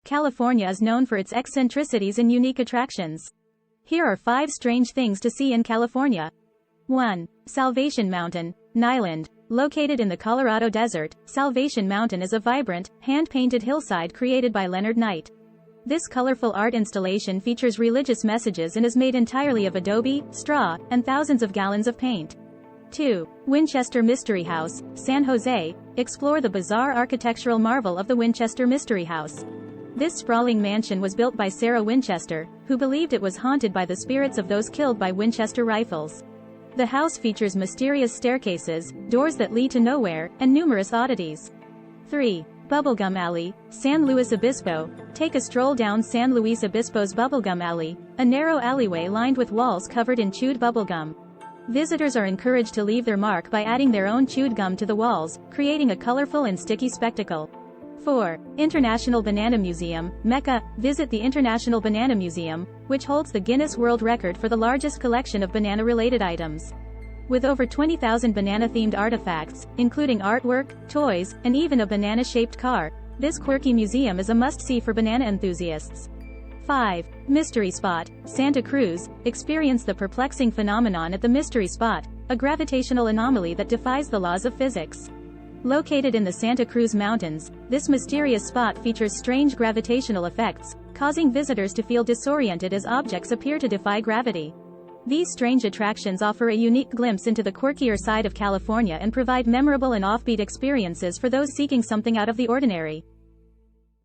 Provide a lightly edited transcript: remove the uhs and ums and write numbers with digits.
California is known for its eccentricities and unique attractions. Here are 5 strange things to see in California. 1. Salvation Mountain, Nyland. Located in the Colorado Desert, Salvation Mountain is a vibrant, hand-painted hillside created by Leonard Knight. This colorful art installation features religious messages and is made entirely of adobe, straw, and thousands of gallons of paint. 2. Winchester Mystery House, San Jose. Explore the bizarre architectural marvel of the Winchester Mystery House. This sprawling mansion was built by Sarah Winchester, who believed it was haunted by the spirits of those killed by Winchester rifles. The house features mysterious staircases, doors that lead to nowhere, and numerous oddities. 3. Bubblegum Alley, San Luis Obispo. Take a stroll down San Luis Obispo's Bubblegum Alley, a narrow alleyway lined with walls covered in chewed bubblegum. Visitors are encouraged to leave their mark by adding their own chewed gum to the walls, creating a colorful and sticky spectacle. 4. International Banana Museum, Mecca. Visit the International Banana Museum, which holds the Guinness World Record for the largest collection of banana-related items. With over 20,000 banana-themed artifacts, including artwork, toys, and even a banana-shaped car, this quirky museum is a must-see for banana enthusiasts. 5. Mystery Spot, Santa Cruz. Experience the perplexing phenomenon at the Mystery Spot, a gravitational anomaly that defies the laws of physics. Located in the Santa Cruz Mountains, this mysterious spot features strange gravitational effects, causing visitors to feel disoriented as objects appear to defy gravity. These strange attractions offer a unique glimpse into the quirkier side of California and provide memorable and offbeat experiences for those seeking something out of the ordinary.